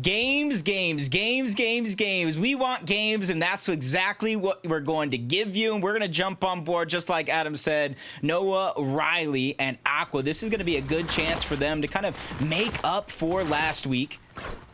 Games. We want games, and that's exactly what we're going to give you. And we're going to jump on board, just like Adam said, Noah, Riley, and Aqua. This is going to be a good chance for them to kind of make up for last week.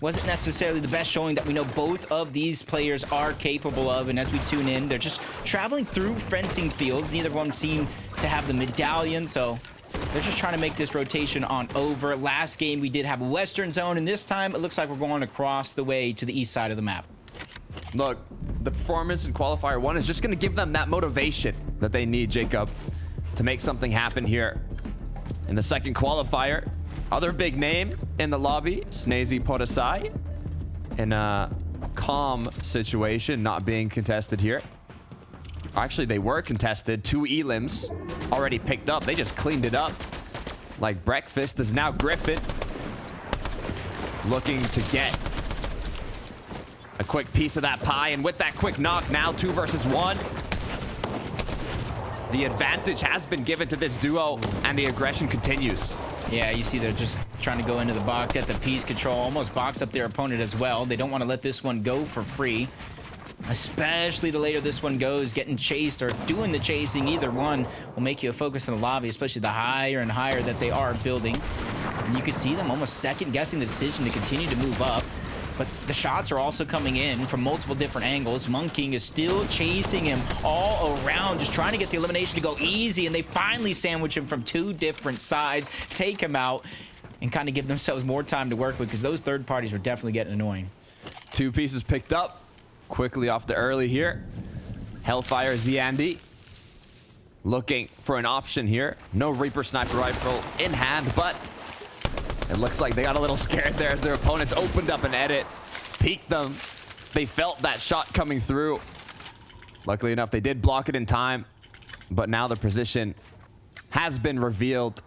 Wasn't necessarily the best showing that we know both of these players are capable of. And as we tune in, they're just traveling through fencing fields. Neither one seem to have the medallion, so they're just trying to make this rotation on over. Last game, we did have a Western zone, and this time it looks like we're going across the way to the east side of the map. Look, the performance in Qualifier 1 is just going to give them that motivation that they need, Jacob, to make something happen here. In the second Qualifier, other big name in the lobby, Snazy Podasai, in a calm situation, not being contested here. Actually, they were contested. 2 elims already picked up. They just cleaned it up like breakfast. Is now Griffin looking to get a quick piece of that pie, and with that quick knock, now 2 versus 1. The advantage has been given to this duo, and the aggression continues. Yeah, you see they're just trying to go into the box, get the piece control, almost box up their opponent as well. They don't want to let this one go for free, especially the later this one goes. Getting chased or doing the chasing, either one will make you a focus in the lobby, especially the higher and higher that they are building. And you can see them almost second guessing the decision to continue to move up. But the shots are also coming in from multiple different angles. Munkking is still chasing him all around, just trying to get the elimination to go easy. And they finally sandwich him from 2 different sides, take him out, and kind of give themselves more time to work with, because those third parties were definitely getting annoying. 2 pieces picked up quickly off the early here. Hellfire Ziandi looking for an option here. No Reaper sniper rifle in hand, but it looks like they got a little scared there as their opponents opened up an edit, peeked them. They felt that shot coming through. Luckily enough, they did block it in time, but now the position has been revealed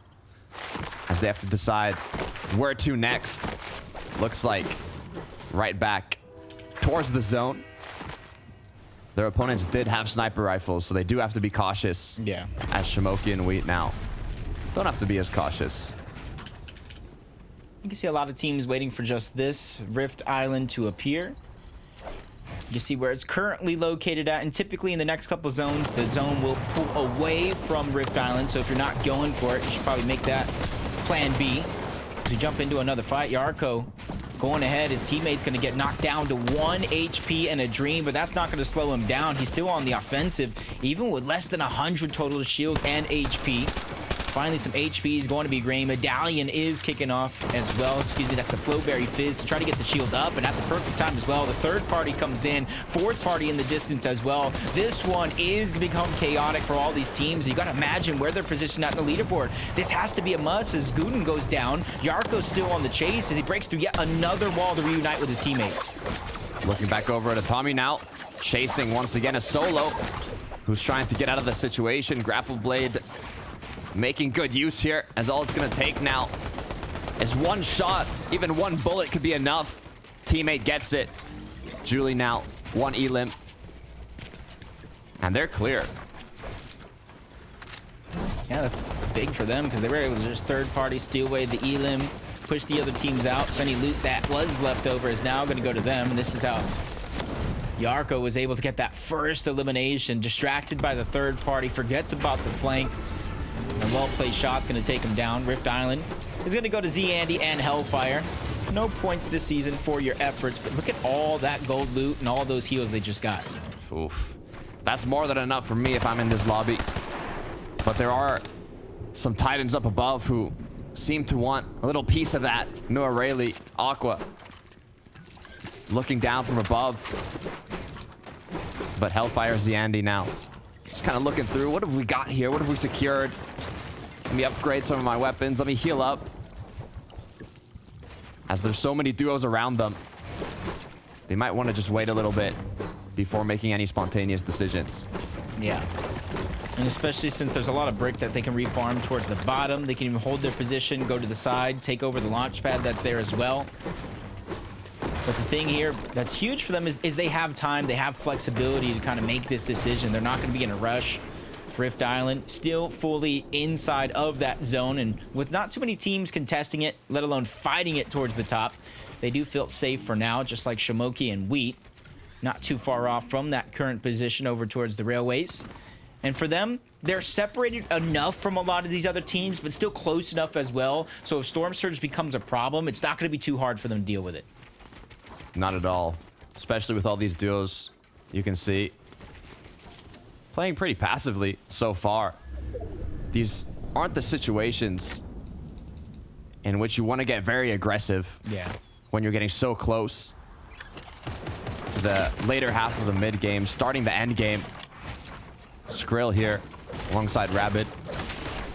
as they have to decide where to next. Looks like right back towards the zone. Their opponents did have sniper rifles, so they do have to be cautious. Yeah. As Shamoki and Wheat now don't have to be as cautious. You can see a lot of teams waiting for just this Rift Island to appear. You see where it's currently located at, and typically in the next couple zones, the zone will pull away from Rift Island. So if you're not going for it, you should probably make that plan B. As we jump into another fight, Yarko going ahead. His teammate's going to get knocked down to 1 HP and a dream, but that's not going to slow him down. He's still on the offensive, even with less than 100 total shield and HP. Finally, some HP is going to be green. Medallion is kicking off as well. Excuse me, that's the Flowberry Fizz to try to get the shield up, and at the perfect time as well. The third party comes in, fourth party in the distance as well. This one is going to become chaotic for all these teams. You got to imagine where they're positioned at the leaderboard. This has to be a must as Guden goes down. Yarko's still on the chase as he breaks through yet another wall to reunite with his teammate. Looking back over at Tommy now, chasing once again a solo who's trying to get out of the situation. Grapple Blade making good use here, as all it's going to take now is 1 shot. Even 1 bullet could be enough. Teammate gets it. Julie now 1 elim, and they're clear. Yeah, that's big for them because they were able to just third party steal away the elim, push the other teams out. So any loot that was left over is now going to go to them, and this is how Yarko was able to get that first elimination. Distracted by the third party, forgets about the flank. A well-placed shot's going to take him down. Rift Island is going to go to Zandy and Hellfire. No points this season for your efforts, but look at all that gold loot and all those heals they just got. Oof. That's more than enough for me if I'm in this lobby. But there are some Titans up above who seem to want a little piece of that. Noah Rayleigh, Aqua, looking down from above. But Hellfire Zandy now just kind of looking through. What have we got here? What have we secured? Let me upgrade some of my weapons. Let me heal up. As there's so many duos around them, they might want to just wait a little bit before making any spontaneous decisions. Yeah. And especially since there's a lot of brick that they can refarm towards the bottom. They can even hold their position, go to the side, take over the launch pad that's there as well. But the thing here that's huge for them is they have time, they have flexibility to kind of make this decision. They're not going to be in a rush. Rift Island still fully inside of that zone, and with not too many teams contesting it, let alone fighting it towards the top, they do feel safe for now, just like Shamoki and Wheat. Not too far off from that current position over towards the railways. And for them, they're separated enough from a lot of these other teams, but still close enough as well. So if Storm Surge becomes a problem, it's not going to be too hard for them to deal with it. Not at all. Especially with all these duos, you can see. Playing pretty passively so far. These aren't the situations in which you want to get very aggressive. Yeah. When you're getting so close. The later half of the mid game, starting the end game. Skrill here alongside Rabbit,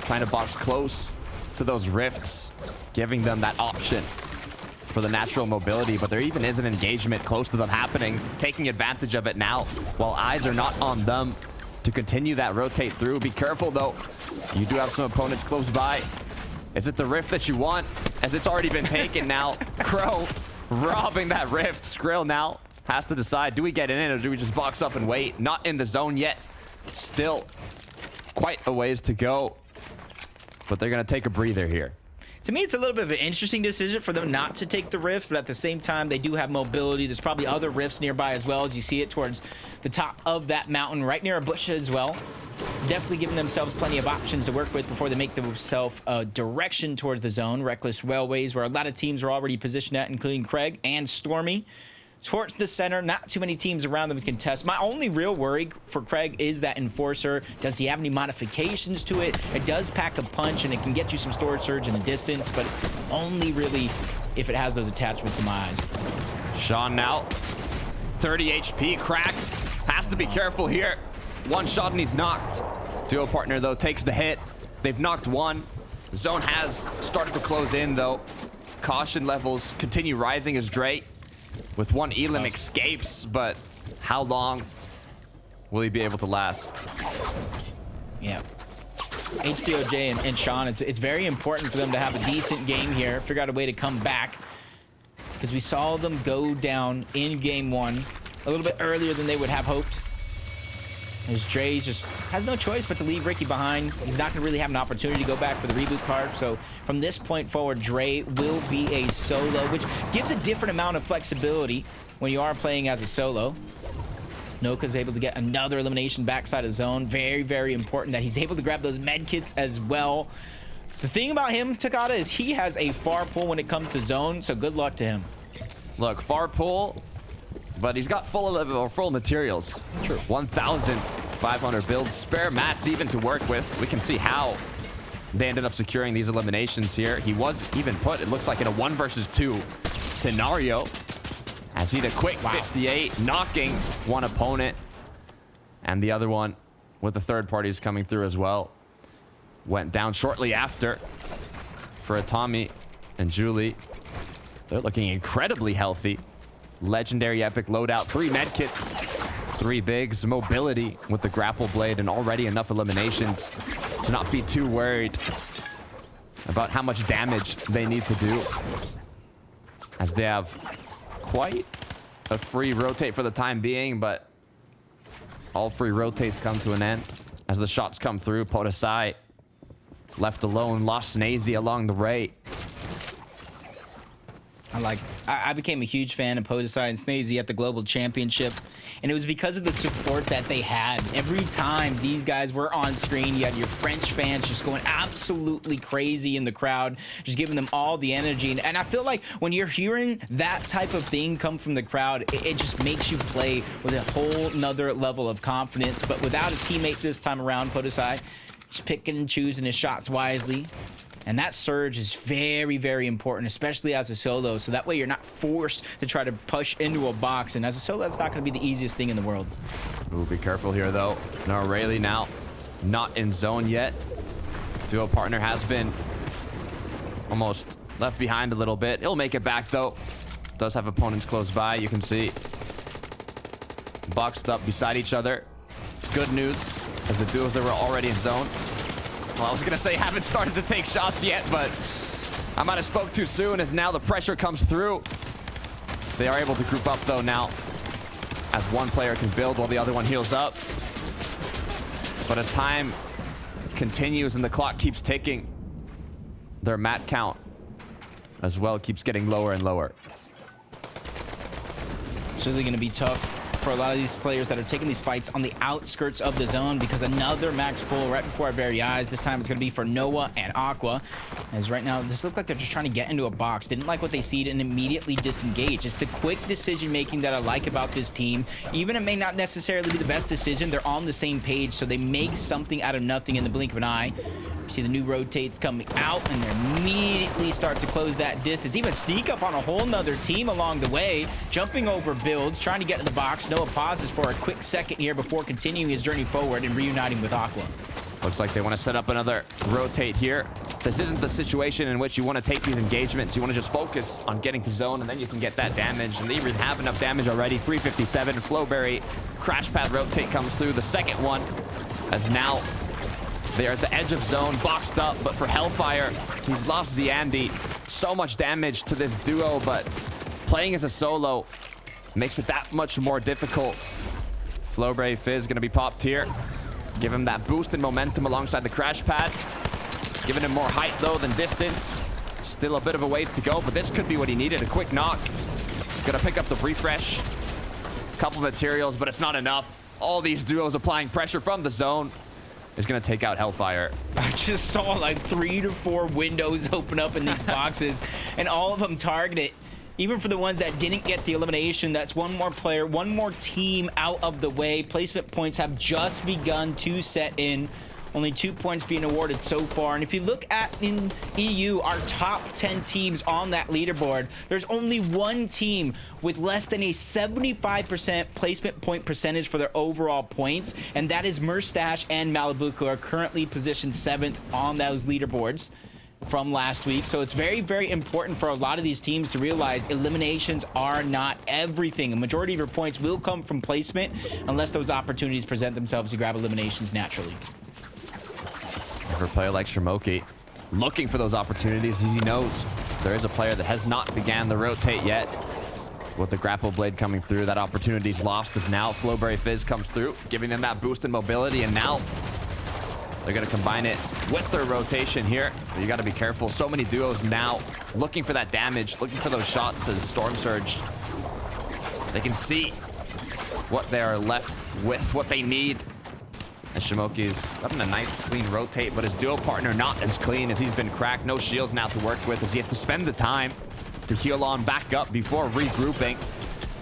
trying to box close to those rifts, giving them that option for the natural mobility, but there even is an engagement close to them happening, taking advantage of it now while eyes are not on them to continue that rotate through. Be careful though, you do have some opponents close by. Is it the rift that you want, as it's already been taken now? Crow robbing that rift. Skrill now has to decide, do we get in it or do we just box up and wait? Not in the zone yet. Still quite a ways to go, but they're gonna take a breather here. To me, it's a little bit of an interesting decision for them not to take the rift, but at the same time, they do have mobility. There's probably other rifts nearby as well, as you see it towards the top of that mountain, right near a bush as well. Definitely giving themselves plenty of options to work with before they make themselves a direction towards the zone. Reckless Railways, where a lot of teams are already positioned at, including Craig and Stormy. Towards the center, not too many teams around them to contest. My only real worry for Craig is that Enforcer. Does he have any modifications to it? It does pack a punch, and it can get you some storage surge in the distance, but only really if it has those attachments in my eyes. Sean now, 30 HP, cracked. Has to be careful here. One shot and he's knocked. Duo partner, though, takes the hit. They've knocked one. Zone has started to close in, though. Caution levels continue rising as Dre with one Elim escapes, but how long will he be able to last? Yeah. H2OJ and Sean, it's very important for them to have a decent game here, figure out a way to come back, because we saw them go down in game one a little bit earlier than they would have hoped. As Dre just has no choice but to leave Ricky behind. He's not going to really have an opportunity to go back for the reboot card. So from this point forward, Dre will be a solo, which gives a different amount of flexibility when you are playing as a solo. Noka's able to get another elimination backside of zone. Very, very important that he's able to grab those med kits as well. The thing about him, Takada, is he has a far pull when it comes to zone, so good luck to him. Look, far pull, but he's got full materials. True. 1,500 builds, spare mats even to work with. We can see how they ended up securing these eliminations here. He was even put, it looks like, in a 1 versus 2 scenario, as he did a quick 58, knocking one opponent, and the other one with the third parties coming through as well. Went down shortly after for Tommy and Julie. They're looking incredibly healthy. Legendary epic loadout, 3 medkits, 3 bigs, mobility with the grapple blade, and already enough eliminations to not be too worried about how much damage they need to do, as they have quite a free rotate for the time being, but all free rotates come to an end as the shots come through. Podesai left alone, lost Snazy along the way. I became a huge fan of Podesai and Snazy at the Global Championship, and it was because of the support that they had. Every time these guys were on screen, you had your French fans just going absolutely crazy in the crowd, just giving them all the energy. And I feel like when you're hearing that type of thing come from the crowd, it just makes you play with a whole nother level of confidence. But without a teammate this time around, Podesai just picking and choosing his shots wisely. And that surge is very, very important, especially as a solo. So that way you're not forced to try to push into a box. And as a solo, that's not going to be the easiest thing in the world. Ooh, be careful here, though. No, Rayleigh now not in zone yet. Duo partner has been almost left behind a little bit. He'll make it back, though. Does have opponents close by. You can see boxed up beside each other. Good news, as the duos that were already in zone, well, I was going to say haven't started to take shots yet, but I might have spoke too soon, as now the pressure comes through. They are able to group up, though, now, as one player can build while the other one heals up. But as time continues and the clock keeps ticking, their mat count as well keeps getting lower and lower. It's really going to be tough for a lot of these players that are taking these fights on the outskirts of the zone, because another max pull right before our very eyes. This time it's going to be for Noah and Aqua, as right now this looks like they're just trying to get into a box. Didn't like what they see and immediately disengage. It's the quick decision making that I like about this team. Even it may not necessarily be the best decision, they're on the same page, so they make something out of nothing in the blink of an eye. You see the new rotates coming out, and they immediately start to close that distance. Even sneak up on a whole nother team along the way, jumping over builds, trying to get in the box. Noah pauses for a quick second here before continuing his journey forward and reuniting with Aqua. Looks like they want to set up another rotate here. This isn't the situation in which you want to take these engagements. You want to just focus on getting to zone, and then you can get that damage. And they even have enough damage already. 357. Flowberry crash pad rotate comes through. The second one, as now they are at the edge of zone, boxed up. But for Hellfire, he's lost Ziandi. So much damage to this duo, but playing as a solo makes it that much more difficult. Flowberry Fizz going to be popped here. Give him that boost in momentum alongside the crash pad. It's giving him more height, though, than distance. Still a bit of a ways to go, but this could be what he needed. A quick knock. Gonna pick up the refresh. Couple materials, but it's not enough. All these duos applying pressure from the zone is gonna take out Hellfire. I just saw like 3 to 4 windows open up in these boxes, and all of them targeted. Even for the ones that didn't get the elimination, that's one more player, one more team out of the way. Placement points have just begun to set in. Only 2 points being awarded so far. And if you look at in EU, our top 10 teams on that leaderboard, there's only one team with less than a 75% placement point percentage for their overall points, and that is Merstash and Malibu, who are currently positioned 7th on those leaderboards from last week. So it's very, very important for a lot of these teams to realize eliminations are not everything. A majority of your points will come from placement unless those opportunities present themselves to grab eliminations naturally. For a player like Shimoki, looking for those opportunities, as he knows there is a player that has not began the rotate yet. With the grapple blade coming through, that opportunity's lost as now Flowberry Fizz comes through, giving them that boost in mobility, and now they're going to combine it with their rotation here. But you got to be careful. So many duos now looking for that damage, looking for those shots as Storm Surge. They can see what they are left with, what they need. And Shimoki's gotten a nice clean rotate, but his duo partner not as clean, as he's been cracked. No shields now to work with, as he has to spend the time to heal on back up before regrouping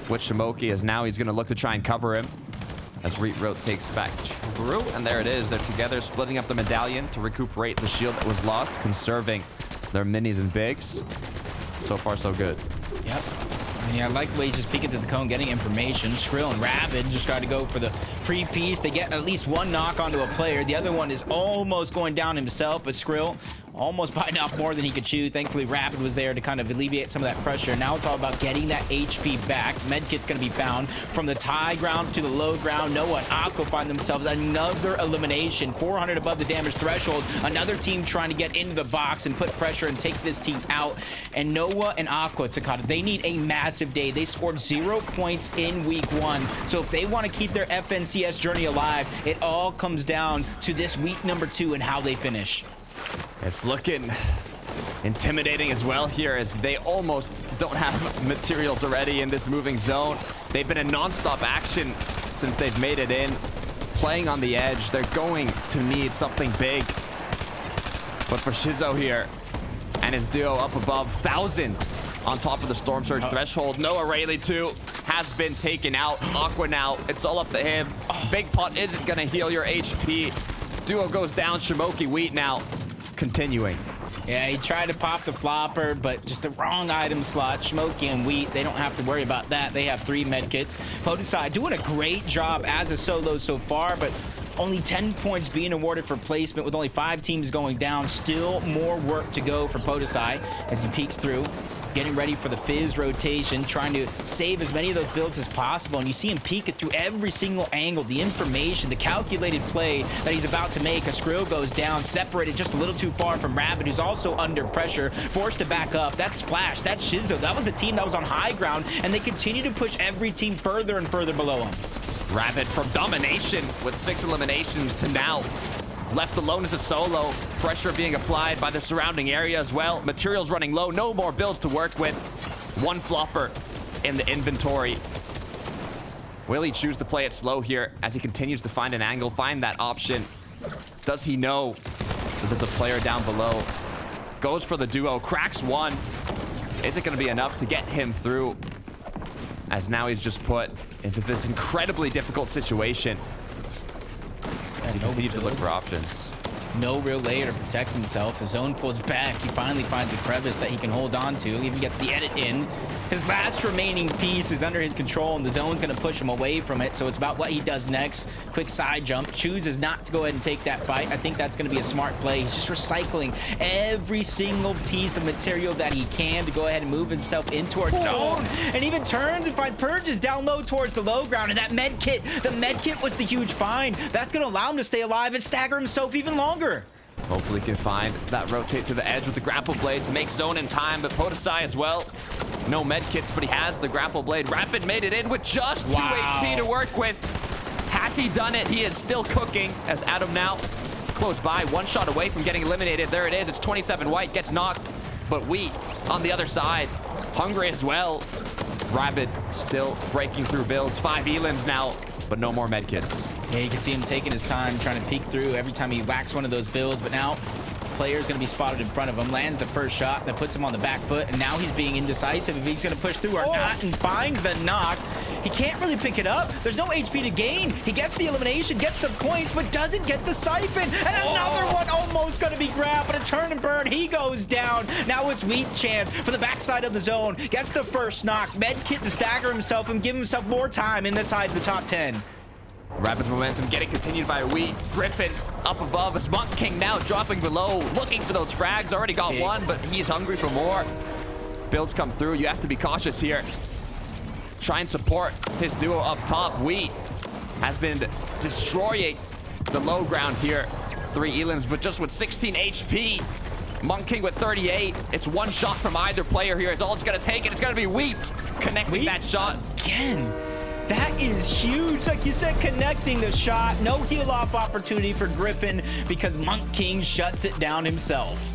with Shimoki, as now he's going to look to try and cover him. As Reet takes back true, and there it is. They're together, splitting up the medallion to recuperate the shield that was lost, conserving their minis and bigs. So far, so good. Yep. Yeah, I like the way he's just peeking through the cone, getting information. Skrill and Rabid just got to go for the pre-piece. They get at least one knock onto a player. The other one is almost going down himself, but Skrill almost biting off more than he could chew. Thankfully, Rapid was there to kind of alleviate some of that pressure. Now it's all about getting that HP back. Medkit's going to be found. From the high ground to the low ground, Noah and Aqua find themselves another elimination. 400 above the damage threshold. Another team trying to get into the box and put pressure and take this team out. And Noah and Aqua, Takata, they need a massive day. They scored 0 points in week 1. So if they want to keep their FNCS journey alive, it all comes down to this week number 2 and how they finish. It's looking intimidating as well here, as they almost don't have materials already in this moving zone. They've been in non-stop action since they've made it in. Playing on the edge, they're going to need something big. But for Shizo here and his duo up above, 1,000 on top of the Storm Surge threshold. Noah Rayleigh too has been taken out. Aqua now, it's all up to him. Big Pot isn't gonna heal your HP. Duo goes down. Shimoki Wheat now continuing. Yeah, he tried to pop the flopper, but just the wrong item slot. Shimoki and Wheat, they don't have to worry about that. They have 3 medkits. Podesai doing a great job as a solo so far, but only 10 points being awarded for placement with only 5 teams going down. Still more work to go for Podesai as he peeks through. Getting ready for the Fizz rotation, trying to save as many of those builds as possible. And you see him peek it through every single angle, the information, the calculated play that he's about to make. A Skrill goes down, separated just a little too far from Rabbit, who's also under pressure, forced to back up. That's Splash, that's Shizo. That was the team that was on high ground, and they continue to push every team further and further below him. Rabbit from domination with 6 eliminations to now left alone as a solo. Pressure being applied by the surrounding area as well. Materials running low. No more builds to work with. 1 flopper in the inventory. Will he choose to play it slow here as he continues to find an angle, find that option? Does he know that there's a player down below? Goes for the duo, cracks 1. Is it going to be enough to get him through? As now he's just put into this incredibly difficult situation. As he continues to look for options. No real layer to protect himself. His zone pulls back. He finally finds a crevice that he can hold on to. Even gets the edit in. His last remaining piece is under his control, and the zone's going to push him away from it. So it's about what he does next. Quick side jump. Chooses not to go ahead and take that fight. I think that's going to be a smart play. He's just recycling every single piece of material that he can to go ahead and move himself into our zone. And even turns and finds purges down low towards the low ground. And that med kit, the med kit was the huge find. That's going to allow him to stay alive and stagger himself even longer. Hopefully can find that rotate to the edge with the grapple blade to make zone in time, but Podesai as well. No med kits, but he has the grapple blade. Rapid made it in with just 2 HP to work with. Has he done it? He is still cooking as Adam now close by, 1 shot away from getting eliminated. There it is. It's 27 white, gets knocked, but Wheat on the other side, hungry as well. Rapid still breaking through builds. 5 Elins now, but no more med kits. Yeah, you can see him taking his time, trying to peek through every time he whacks one of those builds, but now player's gonna be spotted in front of him, lands the first shot that puts him on the back foot, and now he's being indecisive if he's gonna push through or not, and finds the knock. He can't really pick it up. There's no HP to gain. He gets the elimination, gets the points, but doesn't get the siphon. And another one almost gonna be grabbed, but a turn and burn. He goes down. Now it's Wheat chance for the backside of the zone. Gets the first knock. Med kit to stagger himself and give himself more time in the side of the top 10. Rapid's momentum getting continued by Wheat. Griffin up above as Munkking now dropping below, looking for those frags. Already got 1, but he's hungry for more. Builds come through. You have to be cautious here. Try and support his duo up top. Wheat has been destroying the low ground here. 3 Elins, but just with 16 HP. Munkking with 38. It's 1 shot from either player here. Is all it's going to take, and it's going to be Wheat connecting that shot. Again. That is huge. Like you said, connecting the shot. No heal off opportunity for Griffin because Munkking shuts it down himself.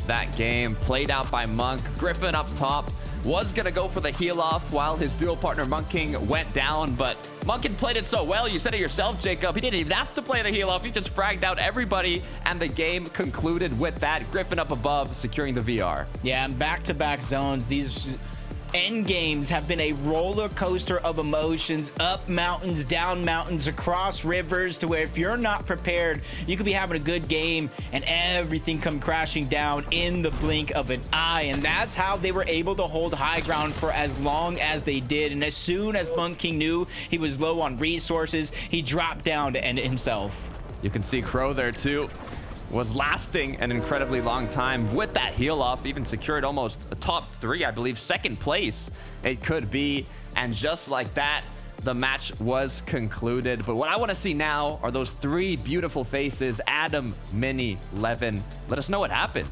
That game played out by Monk. Griffin up top was going to go for the heal off while his dual partner Munkking went down, but Munkking played it so well. You said it yourself, Jacob. He didn't even have to play the heal off. He just fragged out everybody, and the game concluded with that. Griffin up above, securing the VR. Yeah, and back-to-back zones. These end games have been a roller coaster of emotions, up mountains, down mountains, across rivers, to where if you're not prepared, you could be having a good game and everything come crashing down in the blink of an eye. And that's how they were able to hold high ground for as long as they did. And as soon as Munkking knew he was low on resources, he dropped down to end it himself. You can see Crow there too. Was lasting an incredibly long time with that heal off, even secured almost a top 3, I believe, 2nd place it could be. And just like that, the match was concluded. But what I want to see now are those 3 beautiful faces, Adam, Minnie, Levin. Let us know what happened.